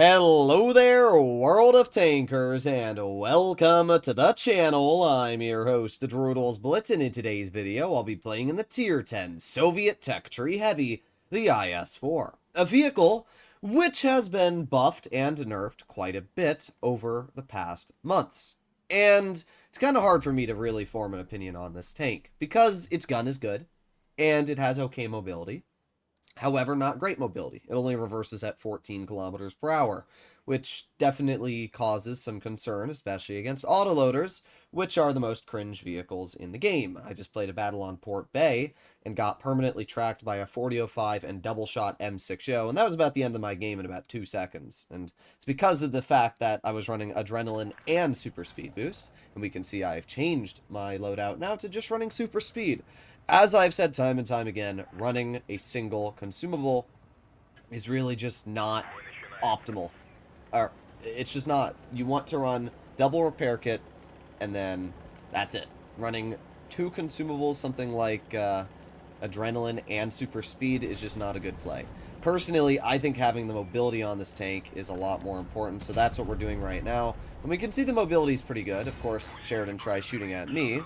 Hello there, World of Tankers, and welcome to the channel. I'm your host, World of Blitz, and in today's video, I'll be playing in the Tier 10 Soviet Tech Tree Heavy, the IS-4. A vehicle which has been buffed and nerfed quite a bit over the past months. And it's kind of hard for me to really form an opinion on this tank, because its gun is good, and it has okay mobility. However, not great mobility. It only reverses at 14 kilometers per hour, which definitely causes some concern, especially against autoloaders, which are the most cringe vehicles in the game. I just played a battle on Port Bay and got permanently tracked by a 4005 and double shot M60, and that was about the end of my game in about 2 seconds. And it's because of the fact that I was running adrenaline and super speed boost, and we can see I've changed my loadout now to just running super speed. As I've said time and time again, running a single consumable is really just not optimal. Or, it's just not. You want to run double repair kit, and then that's it. Running two consumables, something like adrenaline and super speed, is just not a good play. Personally, I think having the mobility on this tank is a lot more important, so that's what we're doing right now. And we can see the mobility is pretty good. Of course, Sheridan tries shooting at me.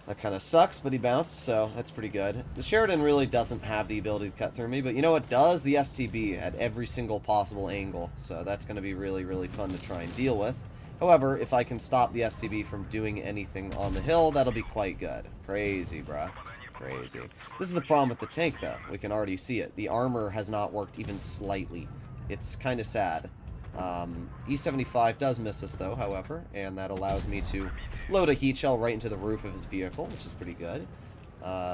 That kind of sucks, but he bounced, so that's pretty good. The Sheridan really doesn't have the ability to cut through me, but you know what does? The STB at every single possible angle, so that's going to be really, really fun to try and deal with. However, if I can stop the STB from doing anything on the hill, that'll be quite good. Crazy, bruh. Crazy. This is the problem with the tank, though. We can already see it. The armor has not worked even slightly. It's kind of sad. E75 does miss us, though, however, and that allows me to load a heat shell right into the roof of his vehicle, which is pretty good.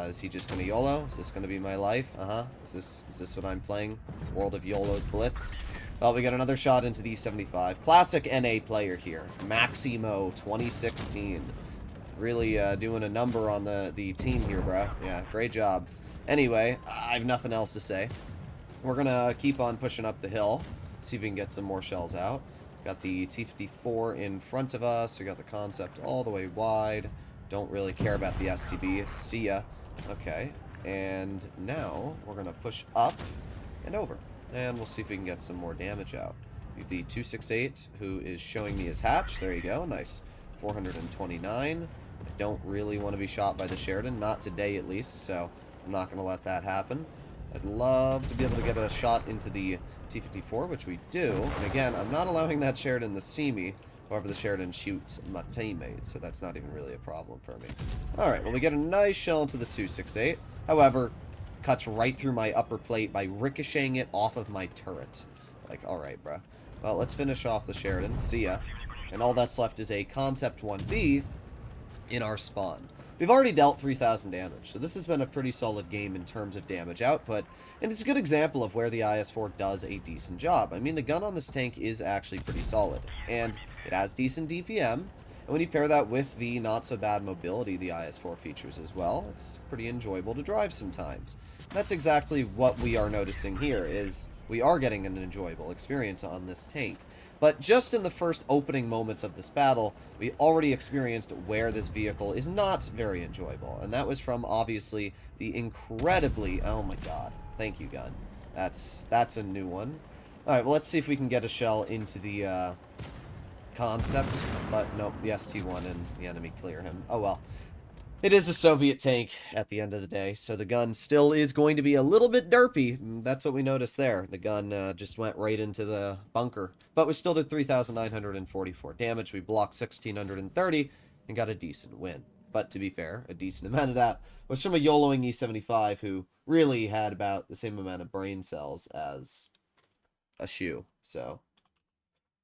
Is he just going to YOLO? Is this going to be my life? Is this what I'm playing? World of YOLO's Blitz? Well, we got another shot into the E75. Classic NA player here. Maximo 2016. Really doing a number on the team here, bro. Yeah, great job. Anyway, I have nothing else to say. We're going to keep on pushing up the hill. See if we can get some more shells out. Got the T-54 in front of us. We got the concept all the way wide. Don't really care about the STB. See ya. Okay. And now we're going to push up and over. And we'll see if we can get some more damage out. We have the 268 who is showing me his hatch. There you go. Nice. 429. I don't really want to be shot by the Sheridan. Not today, at least. So I'm not going to let that happen. I'd love to be able to get a shot into the T-54, which we do. And again, I'm not allowing that Sheridan to see me. However, the Sheridan shoots my teammate, so that's not even really a problem for me. Alright, well, we get a nice shell into the 268. However, cuts right through my upper plate by ricocheting it off of my turret. Like, alright, bruh. Well, let's finish off the Sheridan. See ya. And all that's left is a Concept 1B in our spawn. We've already dealt 3,000 damage, so this has been a pretty solid game in terms of damage output, and it's a good example of where the IS-4 does a decent job. I mean, the gun on this tank is actually pretty solid, and it has decent DPM, and when you pair that with the not-so-bad mobility the IS-4 features as well, it's pretty enjoyable to drive sometimes. That's exactly what we are noticing here, is we are getting an enjoyable experience on this tank. But just in the first opening moments of this battle, we already experienced where this vehicle is not very enjoyable. And that was from, obviously, the incredibly... Oh my god. Thank you, gun. That's a new one. Alright, well, let's see if we can get a shell into the concept. But nope, the ST-1 and the enemy clear him. Oh well. It is a Soviet tank at the end of the day, so the gun still is going to be a little bit derpy. That's what we noticed there. The gun just went right into the bunker. But we still did 3,944 damage. We blocked 1,630 and got a decent win. But to be fair, a decent amount of that was from a YOLOing E75 who really had about the same amount of brain cells as a shoe. So,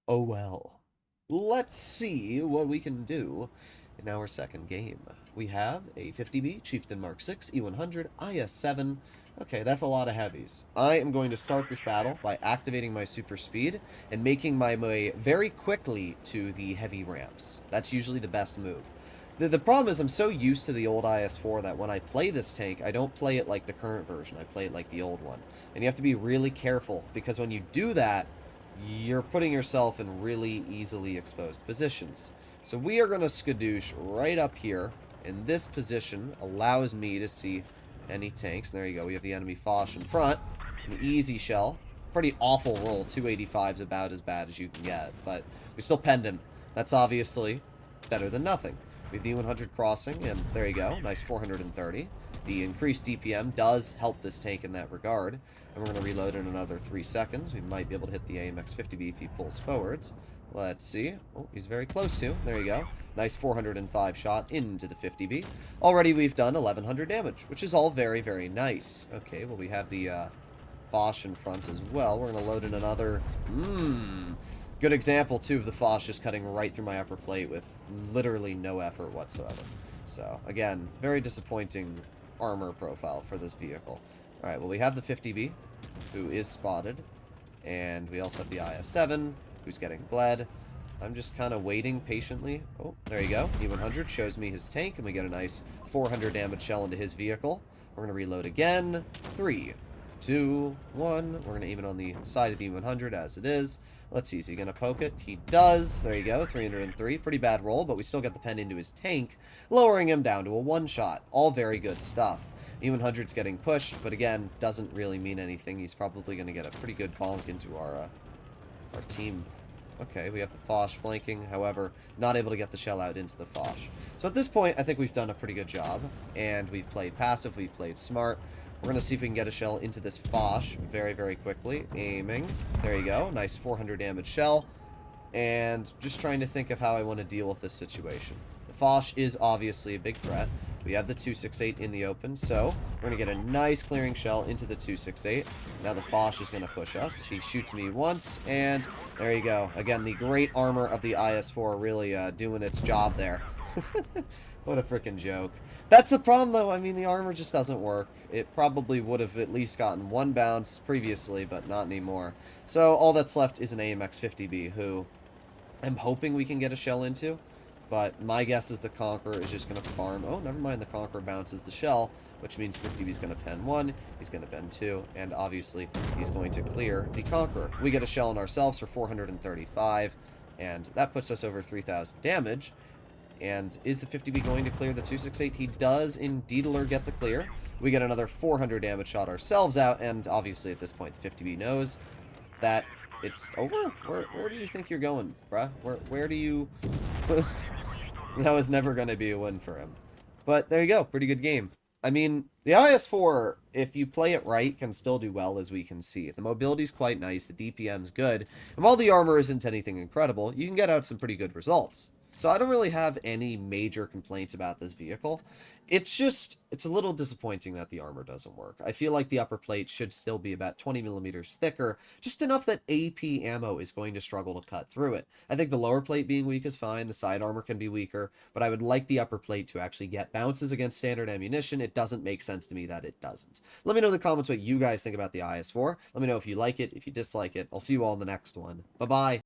oh well. Let's see what we can do in our second game. We have a 50B Chieftain Mark 6, E100, IS-7. Okay, that's a lot of heavies. I am going to start this battle by activating my super speed and making my way very quickly to the heavy ramps. That's usually the best move. The problem is I'm so used to the old IS-4 that when I play this tank, I don't play it like the current version. I play it like the old one. And you have to be really careful, because when you do that, you're putting yourself in really easily exposed positions. So we are going to skadoosh right up here, and this position allows me to see any tanks. There you go, we have the enemy Foch in front. An easy shell. pretty awful roll. 285 is about as bad as you can get, but we still penned him. That's obviously better than nothing. We have the 100 crossing, and there you go. Nice 430. The increased DPM does help this tank in that regard. And we're going to reload in another 3 seconds. We might be able to hit the AMX 50B if he pulls forwards. Let's see. Oh, he's very close to. There you go. Nice 405 shot into the 50B. Already we've done 1100 damage, which is all very, very nice. Okay, well, we have the Foch in front as well. We're going to load in another... Good example, too, of the Foch just cutting right through my upper plate with literally no effort whatsoever. So, again, very disappointing armor profile for this vehicle. Alright, well, we have the 50B, who is spotted. And we also have the IS-7, who's getting bled. I'm just kind of waiting patiently. Oh, there you go. E100 shows me his tank, and we get a nice 400 damage shell into his vehicle. We're going to reload again. 3, 2, 1. We're going to aim it on the side of the E100 as it is. Let's see, is he going to poke it? He does. There you go, 303. Pretty bad roll, but we still get the pen into his tank, lowering him down to a one-shot. All very good stuff. E100's getting pushed, but again, doesn't really mean anything. He's probably going to get a pretty good bonk into our team. Okay, we have the Foch flanking, however, not able to get the shell out into the Foch. So at this point, I think we've done a pretty good job, and we've played passive, we've played smart. We're going to see if we can get a shell into this Foch very, very quickly. Aiming. There you go. Nice 400 damage shell. And just trying to think of how I want to deal with this situation. The Foch is obviously a big threat. We have the 268 in the open, so we're going to get a nice clearing shell into the 268. Now the Foch is going to push us. He shoots me once, and there you go. Again, the great armor of the IS-4 really doing its job there. What a freaking joke. That's the problem, though. I mean, the armor just doesn't work. It probably would have at least gotten one bounce previously, but not anymore. So all that's left is an AMX 50B, who I'm hoping we can get a shell into. But my guess is the Conqueror is just going to farm. Oh, never mind. The Conqueror bounces the shell, which means 50B is going to pen 1. He's going to pen 2. And obviously, he's going to clear the Conqueror. We get a shell on ourselves for 435. And that puts us over 3,000 damage. And is the 50B going to clear the 268? He does indeed get the clear. We get another 400 damage shot ourselves out. And obviously, at this point, the 50B knows that it's over. Where do you think you're going, bruh? Where do you... That was never going to be a win for him. But there you go. Pretty good game. I mean, the IS-4, if you play it right, can still do well, as we can see. The mobility's quite nice. The DPM's good. And while the armor isn't anything incredible, you can get out some pretty good results. So I don't really have any major complaints about this vehicle. It's just, it's a little disappointing that the armor doesn't work. I feel like the upper plate should still be about 20 millimeters thicker, just enough that AP ammo is going to struggle to cut through it. I think the lower plate being weak is fine, the side armor can be weaker, but I would like the upper plate to actually get bounces against standard ammunition. It doesn't make sense to me that it doesn't. Let me know in the comments what you guys think about the IS-4. Let me know if you like it, if you dislike it. I'll see you all in the next one. Bye-bye.